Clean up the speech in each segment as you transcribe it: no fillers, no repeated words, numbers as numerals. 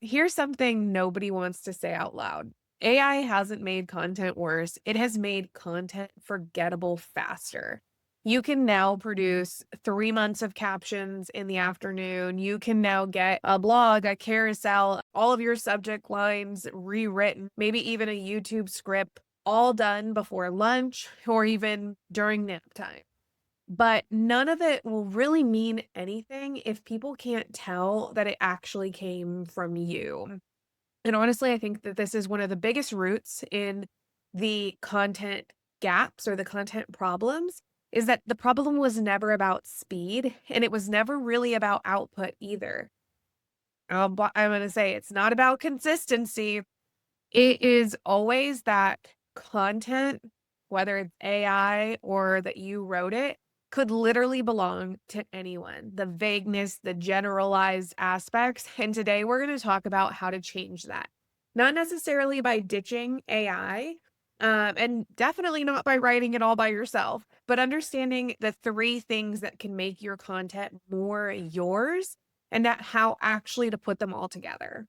Here's something nobody wants to say out loud. AI hasn't made content worse. It has made content forgettable faster. You can now produce 3 months of captions in the afternoon. You can now get a blog, a carousel, all of your subject lines rewritten, maybe even a YouTube script, all done before lunch or even during nap time. But none of it will really mean anything if people can't tell that it actually came from you. And honestly, I think that this is one of the biggest roots in the content gaps or the content problems is that the problem was never about speed and it was never really about output either. I'm going to say it's not about consistency. It is always that content, whether it's AI or that you wrote it, could literally belong to anyone. The vagueness, the generalized aspects. And today we're going to talk about how to change that. Not necessarily by ditching AI, and definitely not by writing it all by yourself, but understanding the three things that can make your content more yours and that how actually to put them all together.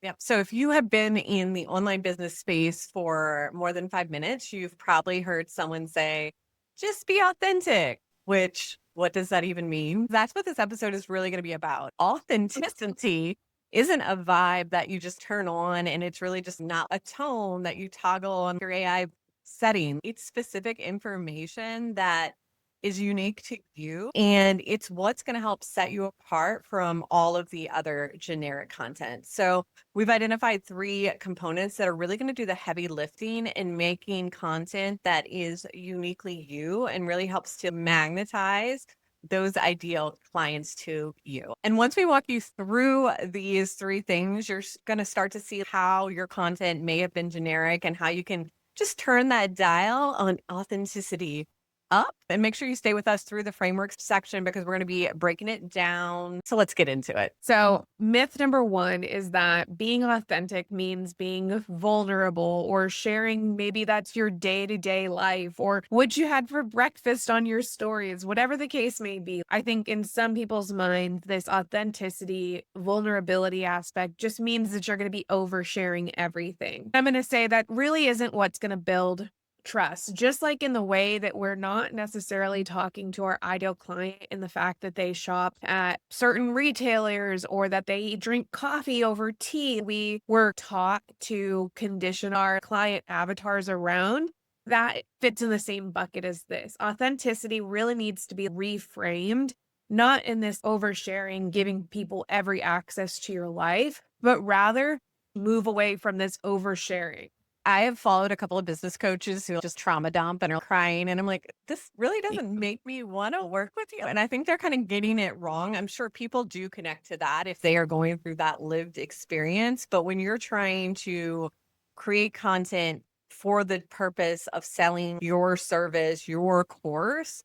Yep. So if you have been in the online business space for more than 5 minutes, you've probably heard someone say, just be authentic, which what does that even mean? That's what this episode is really going to be about. Authenticity isn't a vibe that you just turn on and it's really just not a tone that you toggle on your AI setting. It's specific information that is unique to you. And it's what's going to help set you apart from all of the other generic content. So we've identified three components that are really going to do the heavy lifting in making content that is uniquely you and really helps to magnetize those ideal clients to you. And once we walk you through these three things, you're going to start to see how your content may have been generic and how you can just turn that dial on authenticity up and make sure you stay with us through the frameworks section because we're going to be breaking it down. So let's get into it. So, myth number one is that being authentic means being vulnerable or sharing maybe that's your day to day life or what you had for breakfast on your stories, whatever the case may be. I think in some people's minds, this authenticity, vulnerability aspect just means that you're going to be oversharing everything. I'm going to say that really isn't what's going to build trust, just like in the way that we're not necessarily talking to our ideal client in the fact that they shop at certain retailers or that they drink coffee over tea. We were taught to condition our client avatars around that fits in the same bucket as this. Authenticity really needs to be reframed, not in this oversharing, giving people every access to your life, but rather move away from this oversharing. I have followed a couple of business coaches who just trauma dump and are crying. And I'm like, this really doesn't make me want to work with you. And I think they're kind of getting it wrong. I'm sure people do connect to that if they are going through that lived experience. But when you're trying to create content for the purpose of selling your service, your course,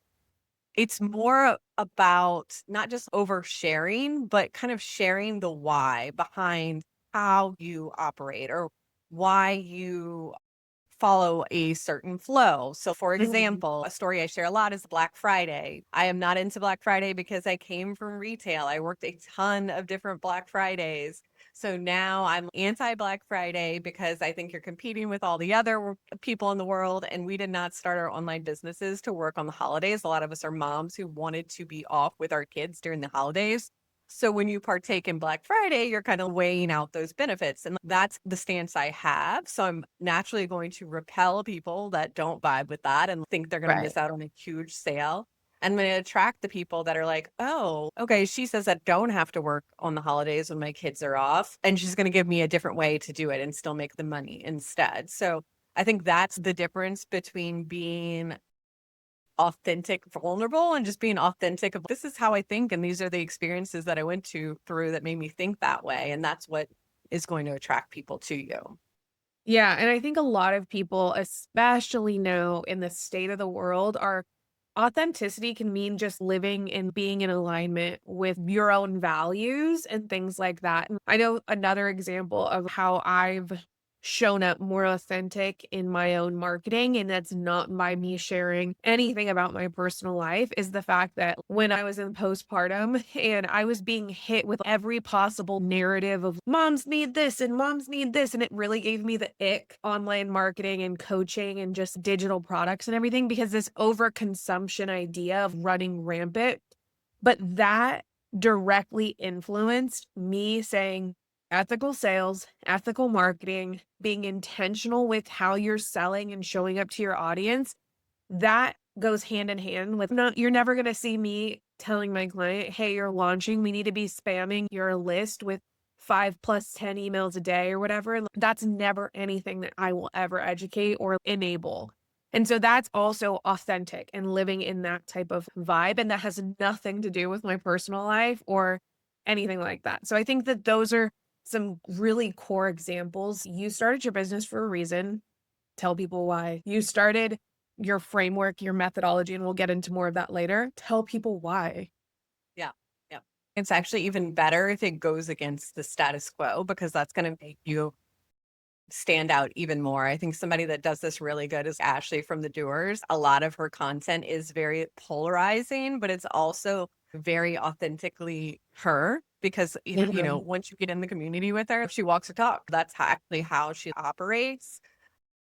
it's more about not just oversharing, but kind of sharing the why behind how you operate or why you follow a certain flow. So, for Mhm. example, a story I share a lot is Black Friday. I am not into Black Friday because I came from retail. I worked a ton of different Black Fridays. So now I'm anti Black Friday because I think you're competing with all the other people in the world. And we did not start our online businesses to work on the holidays. A lot of us are moms who wanted to be off with our kids during the holidays. So when you partake in Black Friday, you're kind of weighing out those benefits. And that's the stance I have. So I'm naturally going to repel people that don't vibe with that and think they're going to Right. miss out on a huge sale. I'm going to attract the people that are like, oh, okay, she says I don't have to work on the holidays when my kids are off. And she's going to give me a different way to do it and still make the money instead. So I think that's the difference between being authentic, vulnerable, and just being authentic of this is how I think, and these are the experiences that I went to through that made me think that way. And that's what is going to attract people to you. Yeah, and I think a lot of people, especially now in the state of the world, are authenticity can mean just living and being in alignment with your own values and things like that. And I know another example of how I've shown up more authentic in my own marketing, and that's not by me sharing anything about my personal life, is the fact that when I was in postpartum and I was being hit with every possible narrative of moms need this and moms need this, and it really gave me the ick online marketing and coaching and just digital products and everything because this overconsumption idea of running rampant. But that directly influenced me saying ethical sales, ethical marketing, being intentional with how you're selling and showing up to your audience. That goes hand in hand with no, you're never going to see me telling my client, hey, you're launching. We need to be spamming your list with 5 plus 10 emails a day or whatever. That's never anything that I will ever educate or enable. And so that's also authentic and living in that type of vibe. And that has nothing to do with my personal life or anything like that. So I think that those are some really core examples. You started your business for a reason. Tell people why. You started your framework, your methodology, and we'll get into more of that later. Tell people why. Yeah. Yeah. It's actually even better if it goes against the status quo because that's going to make you stand out even more. I think somebody that does this really good is Ashley from The Doers. A lot of her content is very polarizing, but it's also very authentically her because Mhm. once you get in the community with her, she walks her talk. That's actually how she operates.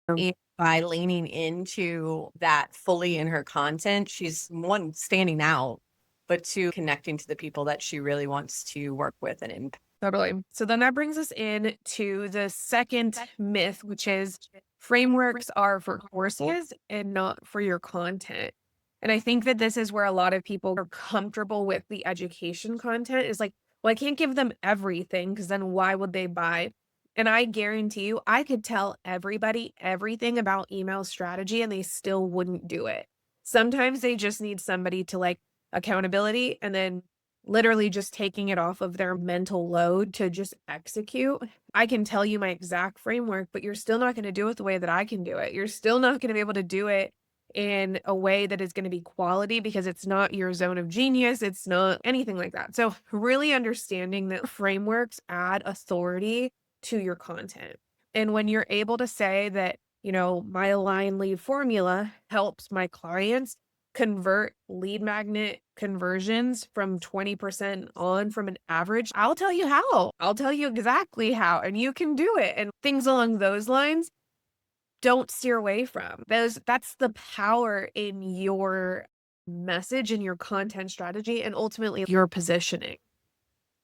And by leaning into that fully in her content, she's one standing out, but two connecting to the people that she really wants to work with and impact. Totally. So then that brings us in to the second myth, which is frameworks are for courses and not for your content. And I think that this is where a lot of people are comfortable with the education content is like, well, I can't give them everything because then why would they buy? And I guarantee you, I could tell everybody everything about email strategy and they still wouldn't do it. Sometimes they just need somebody to like accountability and then literally just taking it off of their mental load to just execute. I can tell you my exact framework, but you're still not going to do it the way that I can do it. You're still not going to be able to do it in a way that is going to be quality because it's not your zone of genius. It's not anything like that. So, really understanding that frameworks add authority to your content. And when you're able to say that, my align lead formula helps my clients convert lead magnet conversions from 20% on from an average, I'll tell you how. I'll tell you exactly how, and you can do it. And things along those lines, don't steer away from. That's the power in your message and your content strategy and ultimately your positioning.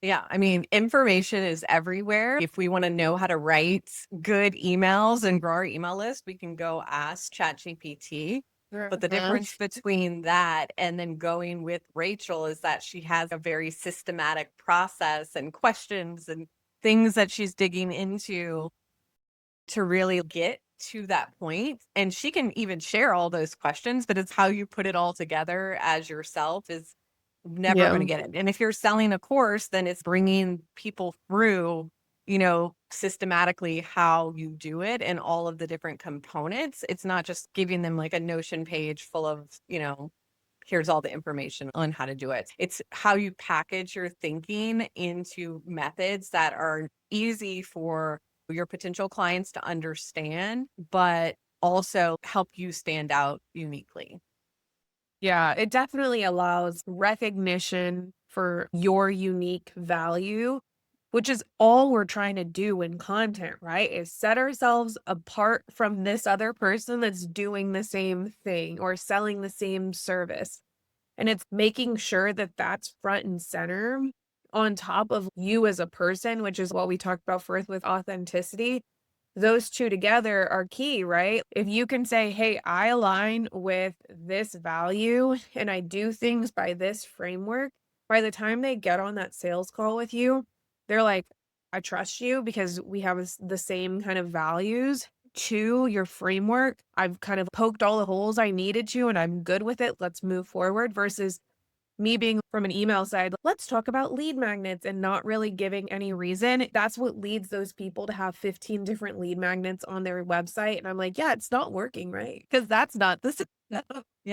Yeah, I mean, information is everywhere. If we want to know how to write good emails and grow our email list, we can go ask ChatGPT. But the Mhm. difference between that and then going with Rachel is that she has a very systematic process and questions and things that she's digging into to really get to that point. And she can even share all those questions, but it's how you put it all together as yourself is never going to Yeah. get it. And if you're selling a course, then it's bringing people through, systematically how you do it and all of the different components. It's not just giving them like a Notion page full of, here's all the information on how to do it. It's how you package your thinking into methods that are easy for your potential clients to understand, but also help you stand out uniquely. Yeah, it definitely allows recognition for your unique value, which is all we're trying to do in content, right? Is set ourselves apart from this other person that's doing the same thing or selling the same service. And it's making sure that that's front and center on top of you as a person, which is what we talked about first with authenticity. Those two together are key, right? If you can say, hey, I align with this value and I do things by this framework, by the time they get on that sales call with you, they're like, I trust you because we have the same kind of values to your framework. I've kind of poked all the holes I needed to and I'm good with it. Let's move forward versus me being from an email side, let's talk about lead magnets and not really giving any reason. That's what leads those people to have 15 different lead magnets on their website. And I'm like, yeah, it's not working, right? Because that's not this. Yeah,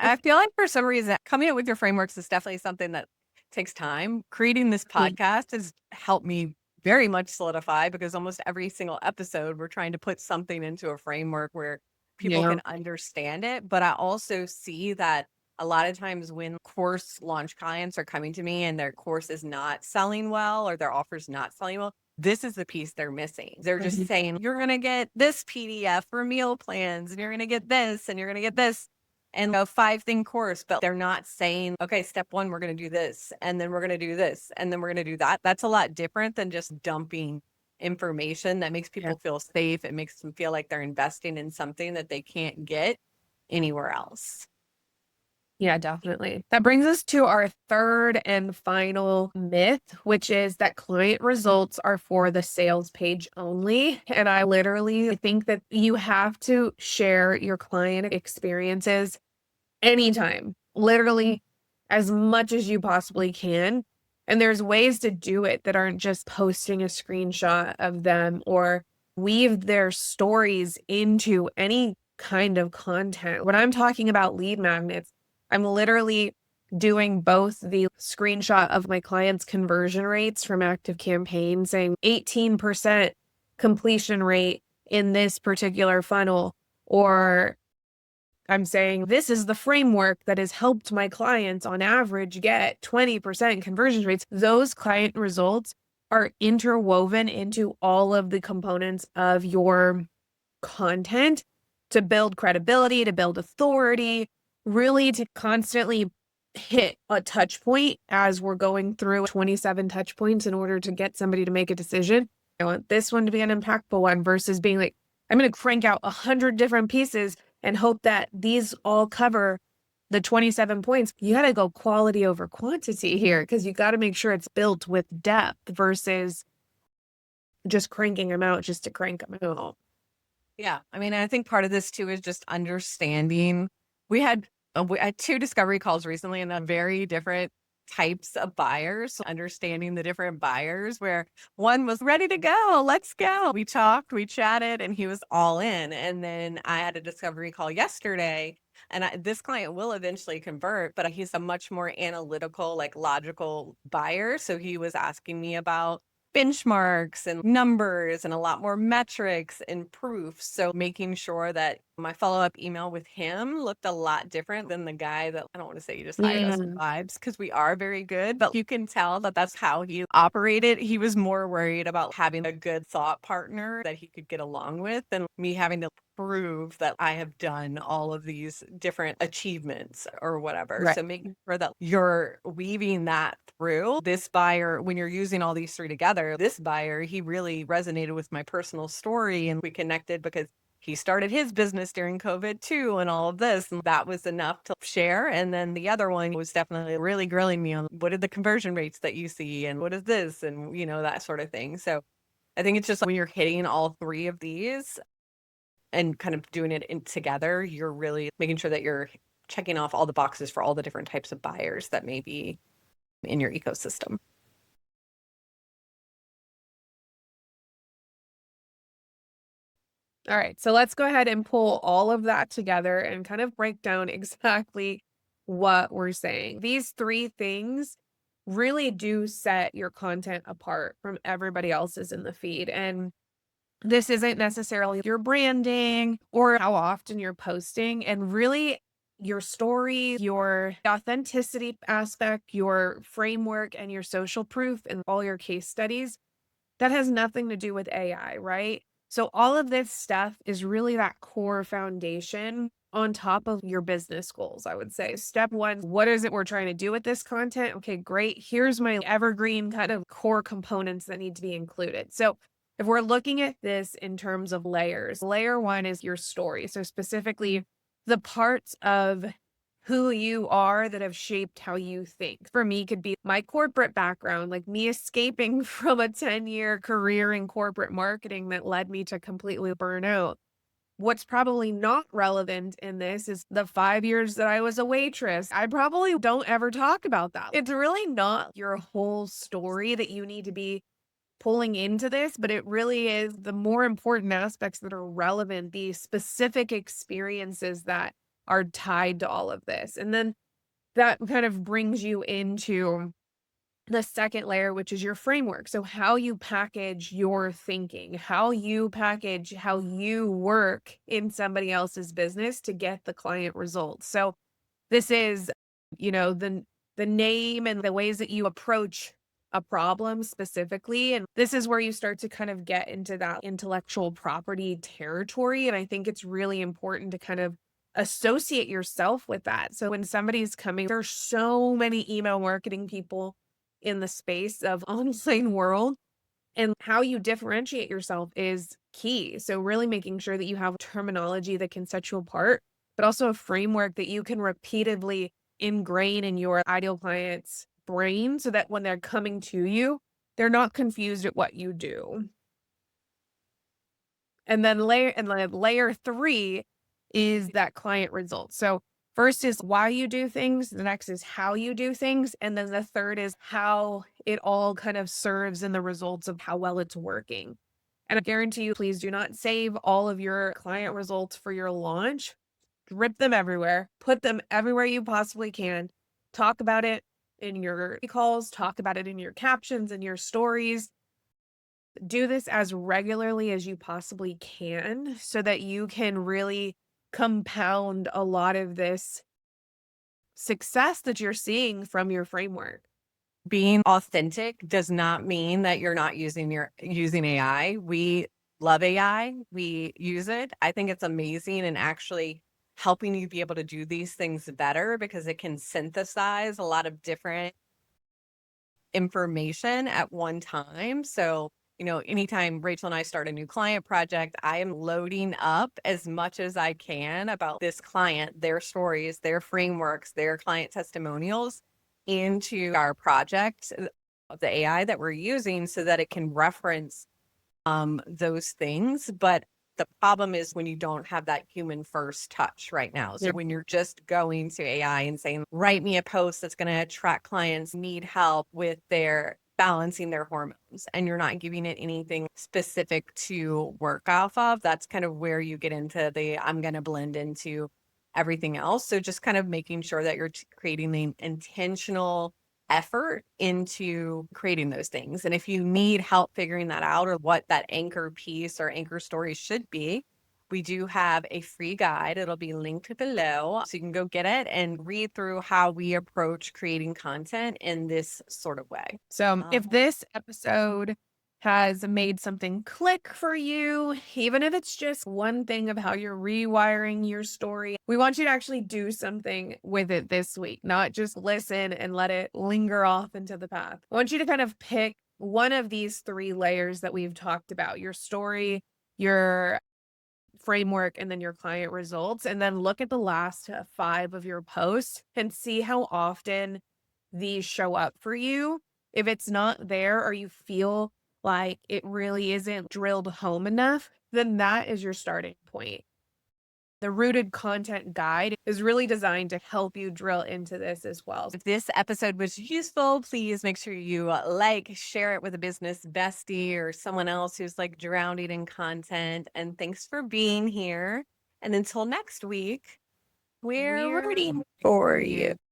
I feel like for some reason, coming up with your frameworks is definitely something that takes time. Creating this podcast has helped me very much solidify because almost every single episode, we're trying to put something into a framework where people Yeah. can understand it. But I also see that a lot of times when course launch clients are coming to me and their course is not selling well or their offer's not selling well, this is the piece they're missing. They're just Mhm. saying, you're going to get this PDF for meal plans, and you're going to get this, and you're going to get this, and a 5-thing course, but they're not saying, okay, step one, we're going to do this, and then we're going to do this, and then we're going to do that. That's a lot different than just dumping information that makes Yeah. people feel safe. It makes them feel like they're investing in something that they can't get anywhere else. Yeah, definitely. That brings us to our third and final myth, which is that client results are for the sales page only. And I literally think that you have to share your client experiences anytime, literally as much as you possibly can. And there's ways to do it that aren't just posting a screenshot of them or weave their stories into any kind of content. When I'm talking about lead magnets, I'm literally doing both the screenshot of my clients' conversion rates from active campaigns saying 18% completion rate in this particular funnel, or I'm saying this is the framework that has helped my clients on average get 20% conversion rates. Those client results are interwoven into all of the components of your content to build credibility, to build authority, really to constantly hit a touch point as we're going through 27 touch points in order to get somebody to make a decision. I want this one to be an impactful one versus being like, I'm going to crank out 100 different pieces and hope that these all cover the 27 points. You got to go quality over quantity here because you got to make sure it's built with depth versus just cranking them out just to crank them out. Yeah. I mean, I think part of this too is just understanding. We had 2 discovery calls recently and a very different types of buyers. So understanding the different buyers where one was ready to go, let's go. We talked, we chatted, and he was all in. And then I had a discovery call yesterday, and this client will eventually convert, but he's a much more analytical, like logical buyer. So he was asking me about benchmarks and numbers and a lot more metrics and proof. So making sure that my follow-up email with him looked a lot different than the guy that I don't want to say you just hired us Mm, vibes because we are very good, but you can tell that that's how he operated. He was more worried about having a good thought partner that he could get along with than me having to prove that I have done all of these different achievements or whatever. right. So making sure that you're weaving that through. This buyer, when you're using all these 3 together, this buyer, he really resonated with my personal story and we connected because he started his business during COVID too and all of this. And that was enough to share. And then the other one was definitely really grilling me on what are the conversion rates that you see and what is this and that sort of thing. So I think it's just when you're hitting all 3 of these and kind of doing it together, you're really making sure that you're checking off all the boxes for all the different types of buyers that may be in your ecosystem. All right. So let's go ahead and pull all of that together and kind of break down exactly what we're saying. These three things really do set your content apart from everybody else's in the feed. And this isn't necessarily your branding or how often you're posting, and really your story, your authenticity aspect, your framework, and your social proof, and all your case studies that has nothing to do with AI, right? So all of this stuff is really that core foundation on top of your business goals, I would say. Step one, what is it we're trying to do with this content? Okay, great. Here's my evergreen kind of core components that need to be included. So if we're looking at this in terms of layers, layer one is your story. So specifically the parts of who you are that have shaped how you think. For me, could be my corporate background, like me escaping from a 10-year career in corporate marketing that led me to completely burn out. What's probably not relevant in this is the 5 years that I was a waitress. I probably don't ever talk about that. It's really not your whole story that you need to be pulling into this, but it really is the more important aspects that are relevant, the specific experiences that are tied to all of this. And then that kind of brings you into the second layer, which is your framework. So, how you package your thinking, how you package how you work in somebody else's business to get the client results. So, this is, the name and the ways that you approach a problem specifically. And this is where you start to kind of get into that intellectual property territory. And I think it's really important to kind of associate yourself with that. So when somebody's coming, there's so many email marketing people in the space of online world, and how you differentiate yourself is key. So really making sure that you have terminology that can set you apart, but also a framework that you can repeatedly ingrain in your ideal client's brain so that when they're coming to you, they're not confused at what you do. And then layer 3 is that client result. So first is why you do things, the next is how you do things, and then the third is how it all kind of serves in the results of how well it's working. And I guarantee you, please do not save all of your client results for your launch. Rip them everywhere, put them everywhere you possibly can. Talk about it in your calls, talk about it in your captions and your stories. Do this as regularly as you possibly can so that you can really compound a lot of this success that you're seeing from your framework. Being authentic does not mean that you're not using AI. We love AI. We use it. I think it's amazing and actually helping you be able to do these things better because it can synthesize a lot of different information at one time. So, anytime Rachel and I start a new client project, I am loading up as much as I can about this client, their stories, their frameworks, their client testimonials into our project of the AI that we're using so that it can reference those things. But the problem is when you don't have that human first touch right now. So Yeah. when you're just going to AI and saying, write me a post that's going to attract clients need help with their balancing their hormones, and you're not giving it anything specific to work off of, that's kind of where you get into the I'm going to blend into everything else. So just kind of making sure that you're creating the intentional effort into creating those things. And if you need help figuring that out or what that anchor piece or anchor story should be, we do have a free guide. It'll be linked below. So you can go get it and read through how we approach creating content in this sort of way. So, if this episode has made something click for you, even if it's just one thing of how you're rewiring your story, we want you to actually do something with it this week, not just listen and let it linger off into the path. I want you to kind of pick one of these 3 layers that we've talked about: your story, your framework, and then your client results. And then look at the last 5 of your posts and see how often these show up for you. If it's not there or you feel like it really isn't drilled home enough, then that is your starting point. The rooted content guide is really designed to help you drill into this as well. If this episode was useful, please make sure you share it with a business bestie or someone else who's like drowning in content. And thanks for being here. And until next week, we're We're rooting for you.